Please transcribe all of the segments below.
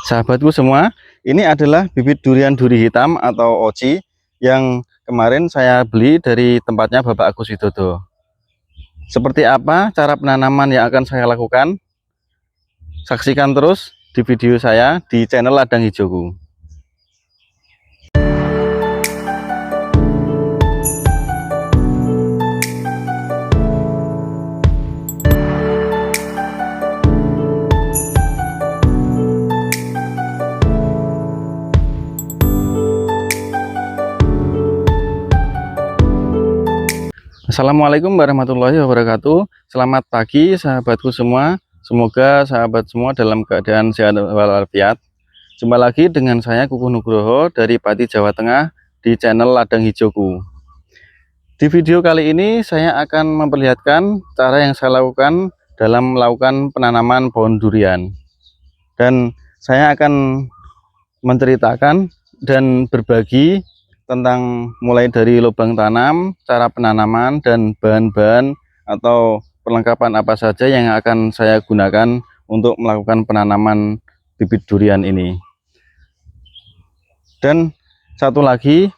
Sahabatku semua, ini adalah bibit durian duri hitam atau oci yang kemarin saya beli dari tempatnya Bapak Agus Widodo. Seperti apa cara penanaman yang akan saya lakukan? Saksikan terus di video saya di channel Ladang Hijauku. Assalamualaikum warahmatullahi wabarakatuh. Selamat pagi sahabatku semua. Semoga sahabat semua dalam keadaan sehat walafiat. Jumpa lagi dengan saya Kukuh Nugroho dari Pati, Jawa Tengah di channel Ladang Hijauku. Di video kali ini saya akan memperlihatkan cara yang saya lakukan dalam melakukan penanaman pohon durian. Dan saya akan menceritakan dan berbagi tentang mulai dari lubang tanam, cara penanaman, dan bahan-bahan atau perlengkapan apa saja yang akan saya gunakan untuk melakukan penanaman bibit durian ini. Dan satu lagi,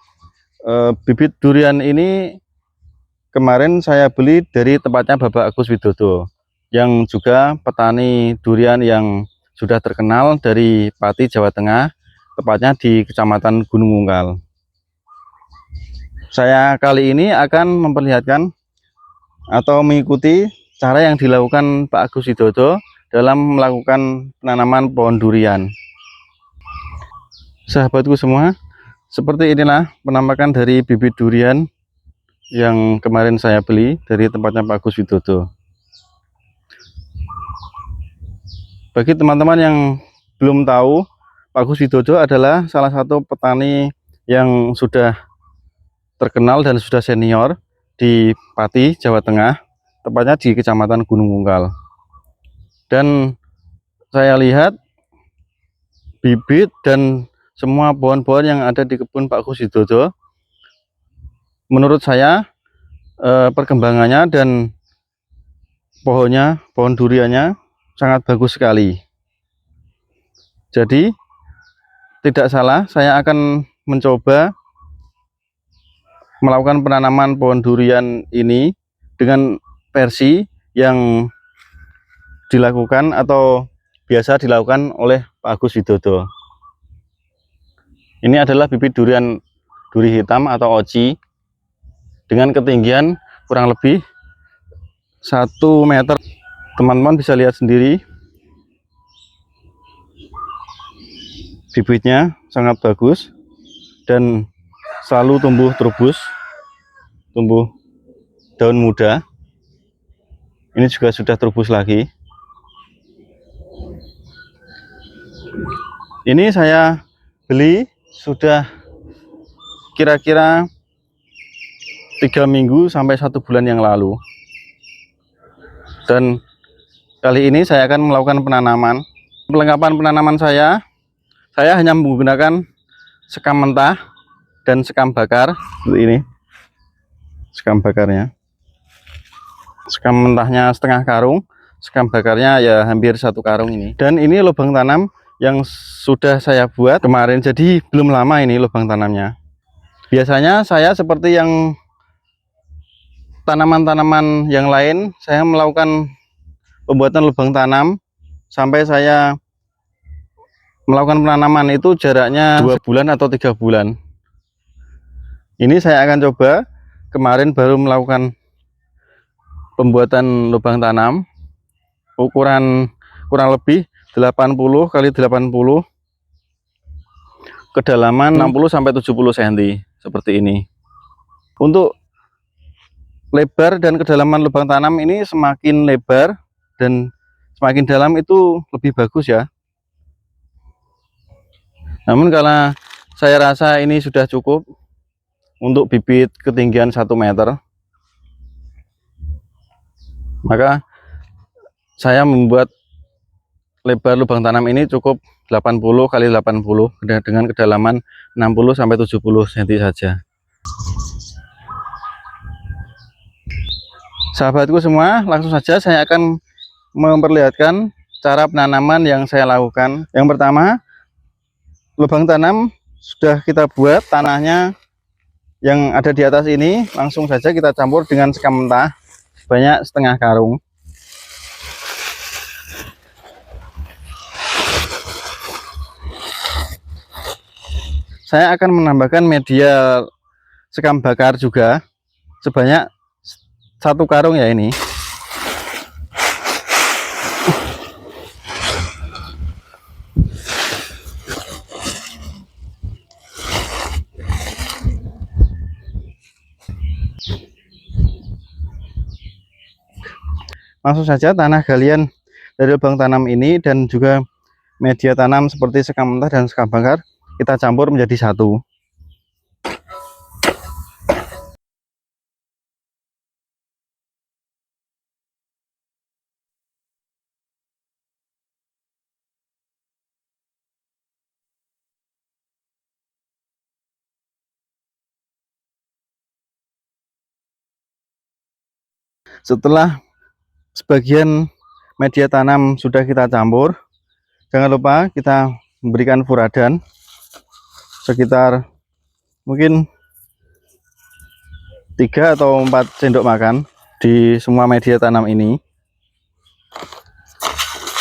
bibit durian ini kemarin saya beli dari tempatnya Bapak Agus Widodo, yang juga petani durian yang sudah terkenal dari Pati, Jawa Tengah, tepatnya di Kecamatan Gunung Unggal. Saya kali ini akan memperlihatkan atau mengikuti cara yang dilakukan Pak Agus Widodo dalam melakukan penanaman pohon durian. Sahabatku semua, seperti inilah penampakan dari bibit durian yang kemarin saya beli dari tempatnya Pak Agus Widodo. Bagi teman-teman yang belum tahu, Pak Agus Widodo adalah salah satu petani yang sudah terkenal dan sudah senior di Pati, Jawa Tengah, tepatnya di Kecamatan Gunung Unggal. Dan saya lihat bibit dan semua pohon-pohon yang ada di kebun Pak Agus Widodo, menurut saya perkembangannya dan pohon duriannya sangat bagus sekali. Jadi tidak salah, saya akan mencoba melakukan penanaman pohon durian ini dengan versi yang dilakukan atau biasa dilakukan oleh Pak Agus Widodo. Ini adalah bibit durian duri hitam atau oci dengan ketinggian kurang lebih 1 meter. Teman-teman bisa lihat sendiri, bibitnya sangat bagus dan selalu tumbuh terubus, tumbuh daun muda. Ini juga sudah terubus lagi. Ini saya beli sudah kira-kira 3 minggu sampai 1 bulan yang lalu. Dan kali ini saya akan melakukan penanaman. Perlengkapan penanaman saya hanya menggunakan sekam mentah dan sekam bakar seperti ini. Sekam bakarnya, sekam mentahnya setengah karung, sekam bakarnya ya hampir 1 karung ini. Dan ini lubang tanam yang sudah saya buat kemarin, jadi belum lama ini lubang tanamnya. Biasanya saya seperti yang tanaman-tanaman yang lain, saya melakukan pembuatan lubang tanam sampai saya melakukan penanaman itu jaraknya 2 bulan atau 3 bulan. Ini saya akan coba, kemarin baru melakukan pembuatan lubang tanam ukuran kurang lebih 80 kali 80, kedalaman 60 sampai 70 cm seperti ini. Untuk lebar dan kedalaman lubang tanam ini semakin lebar dan semakin dalam itu lebih bagus ya. Namun karena saya rasa ini sudah cukup untuk bibit ketinggian 1 meter, maka saya membuat lebar lubang tanam ini cukup 80 kali 80 dengan kedalaman 60 sampai 70 cm saja. Sahabatku semua, langsung saja saya akan memperlihatkan cara penanaman yang saya lakukan. Yang pertama, lubang tanam sudah kita buat, tanahnya yang ada di atas ini langsung saja kita campur dengan sekam mentah sebanyak setengah karung. Saya akan menambahkan media sekam bakar juga sebanyak 1 karung ya ini. Langsung saja tanah galian dari lubang tanam ini dan juga media tanam seperti sekam mentah dan sekam bakar kita campur menjadi satu. Setelah sebagian media tanam sudah kita campur, jangan lupa kita memberikan furadan sekitar mungkin 3 atau 4 sendok makan di semua media tanam ini.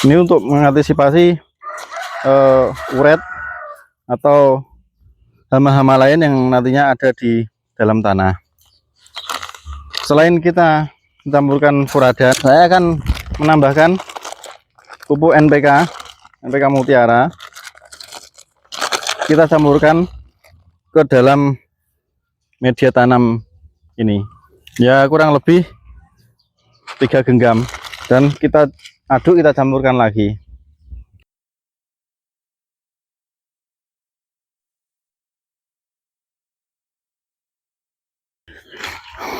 Ini untuk mengantisipasi uret atau hama-hama lain yang nantinya ada di dalam tanah. Selain kita mencampurkan furadan, saya akan menambahkan pupuk NPK Mutiara. Kita campurkan ke dalam media tanam ini, ya kurang lebih 3 genggam, dan kita aduk, kita campurkan lagi.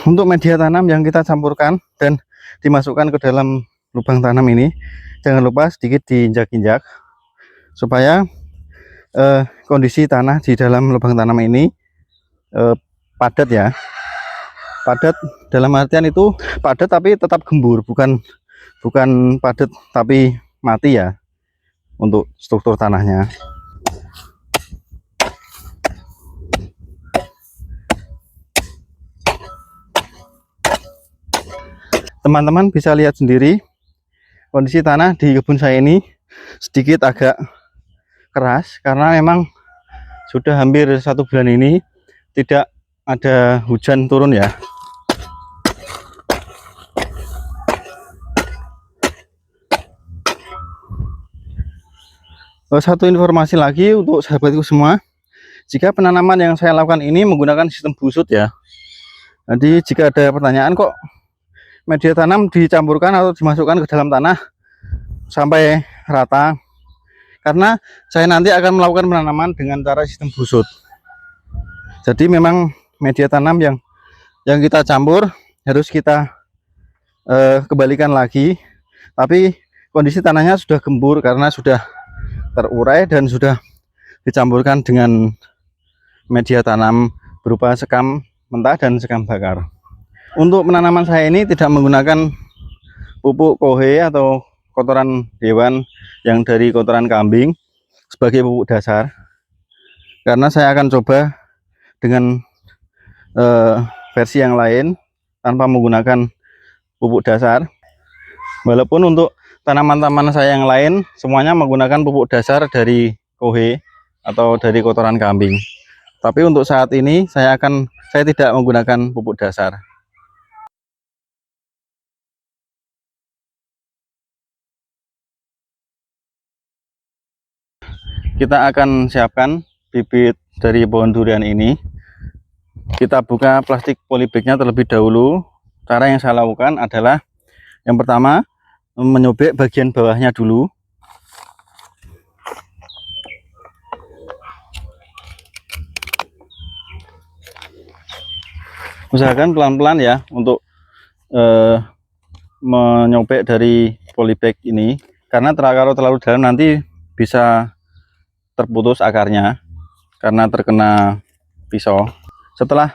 Untuk media tanam yang kita campurkan dan dimasukkan ke dalam lubang tanam ini, jangan lupa sedikit diinjak-injak supaya kondisi tanah di dalam lubang tanam ini padat ya. Padat dalam artian itu padat tapi tetap gembur, bukan padat tapi mati ya untuk struktur tanahnya. Teman-teman bisa lihat sendiri kondisi tanah di kebun saya ini sedikit agak keras karena memang sudah hampir 1 bulan ini tidak ada hujan turun ya. Satu informasi lagi untuk sahabatku semua, jika penanaman yang saya lakukan ini menggunakan sistem busut ya. Jadi jika ada pertanyaan kok media tanam dicampurkan atau dimasukkan ke dalam tanah sampai rata, karena saya nanti akan melakukan penanaman dengan cara sistem busut. Jadi memang media tanam yang kita campur harus kita kembalikan lagi, tapi kondisi tanahnya sudah gembur karena sudah terurai dan sudah dicampurkan dengan media tanam berupa sekam mentah dan sekam bakar. Untuk penanaman saya ini tidak menggunakan pupuk kohe atau kotoran hewan yang dari kotoran kambing sebagai pupuk dasar, karena saya akan coba dengan versi yang lain tanpa menggunakan pupuk dasar. Walaupun untuk tanaman-tanaman saya yang lain semuanya menggunakan pupuk dasar dari kohe atau dari kotoran kambing, tapi untuk saat ini saya tidak menggunakan pupuk dasar. Kita akan siapkan bibit dari pohon durian ini. Kita buka plastik polybagnya terlebih dahulu. Cara yang saya lakukan adalah yang pertama menyobek bagian bawahnya dulu. Usahakan pelan-pelan ya untuk menyobek dari polybag ini, karena kalau terlalu dalam nanti bisa terputus akarnya karena terkena pisau. Setelah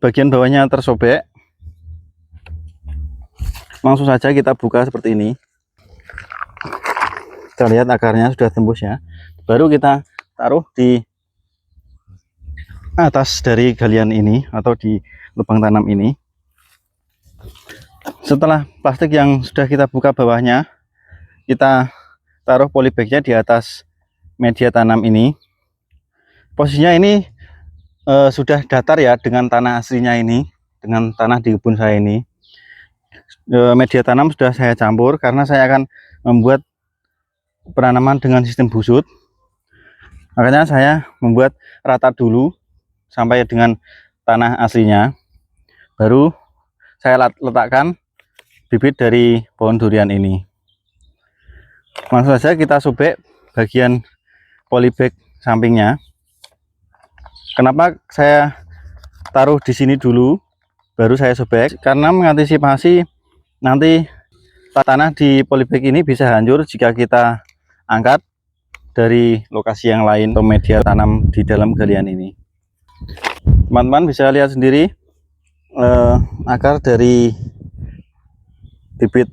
bagian bawahnya tersobek, langsung saja kita buka seperti ini. Kita lihat akarnya sudah tembus ya. Baru kita taruh di atas dari galian ini atau di lubang tanam ini. Setelah plastik yang sudah kita buka bawahnya, kita taruh polybagnya di atas media tanam ini. Posisinya ini sudah datar ya dengan tanah aslinya ini, dengan tanah di kebun saya ini. Media tanam sudah saya campur karena saya akan membuat penanaman dengan sistem busut. Makanya saya membuat rata dulu sampai dengan tanah aslinya. Baru saya letakkan bibit dari pohon durian ini. Langsung saja kita sobek bagian polybag sampingnya. Kenapa saya taruh di sini dulu baru saya sobek? Karena mengantisipasi nanti tanah di polybag ini bisa hancur jika kita angkat dari lokasi yang lain atau media tanam di dalam galian ini. Teman-teman bisa lihat sendiri akar dari bibit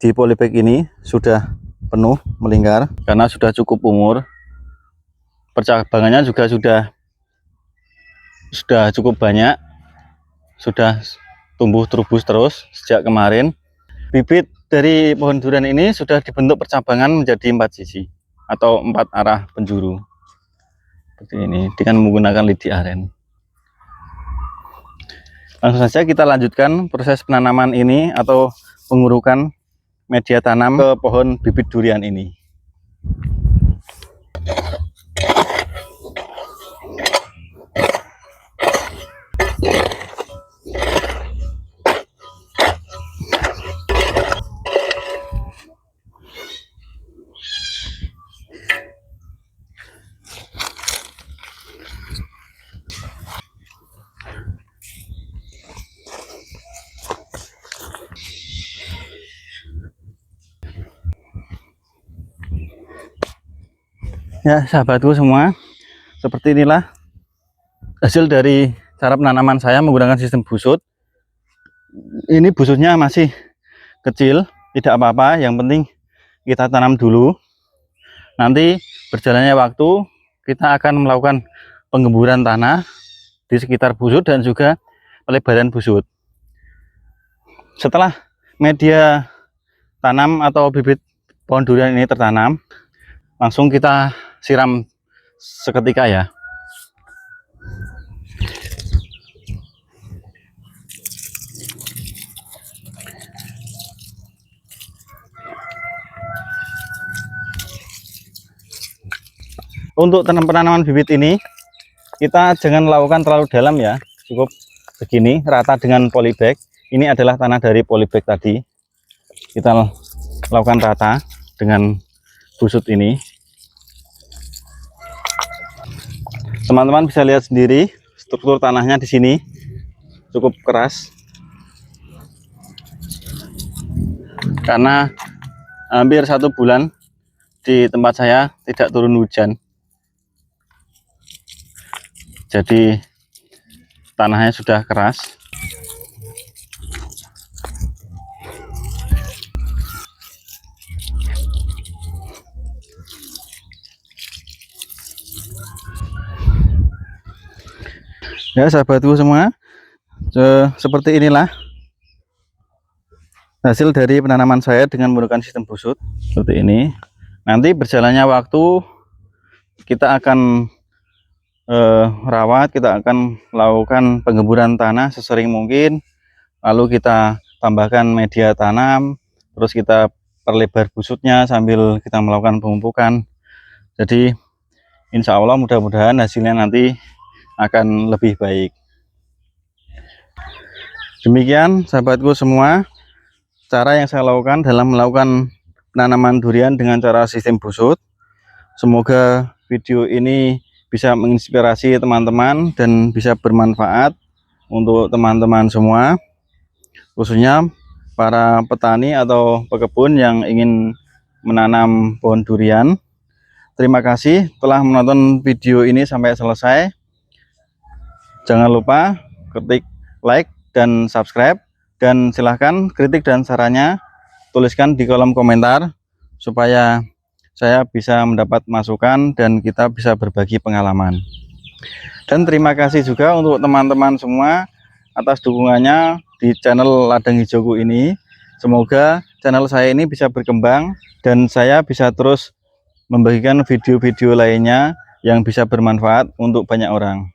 di polybag ini sudah penuh melingkar karena sudah cukup umur. Percabangannya juga sudah cukup banyak, sudah tumbuh terubus terus sejak kemarin. Bibit dari pohon durian ini sudah dibentuk percabangan menjadi 4 sisi atau 4 arah penjuru seperti ini dengan menggunakan lidi aren. Langsung saja kita lanjutkan proses penanaman ini atau pengurukan media tanam ke pohon bibit durian ini. Ya sahabatku semua, seperti inilah hasil dari cara penanaman saya menggunakan sistem busut. Ini busutnya masih kecil, tidak apa-apa, yang penting kita tanam dulu. Nanti berjalannya waktu kita akan melakukan penggemburan tanah di sekitar busut dan juga pelebaran busut. Setelah media tanam atau bibit pohon durian ini tertanam, langsung kita siram seketika ya. Untuk penanaman bibit ini kita jangan lakukan terlalu dalam ya, cukup begini rata dengan polybag. Ini adalah tanah dari polybag tadi, kita lakukan rata dengan busut ini. Teman-teman bisa lihat sendiri struktur tanahnya di sini cukup keras karena hampir 1 bulan di tempat saya tidak turun hujan, jadi tanahnya sudah keras. Ya sahabatku semua, seperti inilah hasil dari penanaman saya dengan menggunakan sistem busut seperti ini. Nanti berjalannya waktu kita akan rawat, kita akan melakukan penggemburan tanah sesering mungkin, lalu kita tambahkan media tanam, terus kita perlebar busutnya sambil kita melakukan pemupukan. Jadi insya Allah mudah-mudahan hasilnya nanti akan lebih baik. Demikian sahabatku semua, cara yang saya lakukan dalam melakukan penanaman durian dengan cara sistem busut. Semoga video ini bisa menginspirasi teman-teman dan bisa bermanfaat untuk teman-teman semua, khususnya para petani atau pekebun yang ingin menanam pohon durian. Terima kasih telah menonton video ini sampai selesai. Jangan lupa ketik like dan subscribe, dan silahkan kritik dan sarannya tuliskan di kolom komentar supaya saya bisa mendapat masukan dan kita bisa berbagi pengalaman. Dan terima kasih juga untuk teman-teman semua atas dukungannya di channel Ladang Hijauku ini. Semoga channel saya ini bisa berkembang dan saya bisa terus membagikan video-video lainnya yang bisa bermanfaat untuk banyak orang.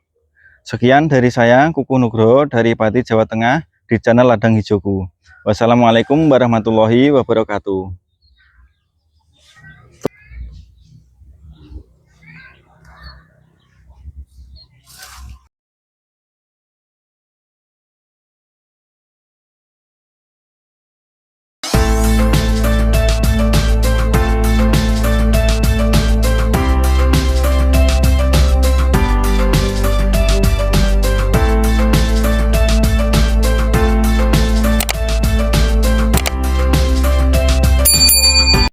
Sekian dari saya, Kuku Nugroho dari Pati, Jawa Tengah di channel Ladang Hijauku. Wassalamualaikum warahmatullahi wabarakatuh.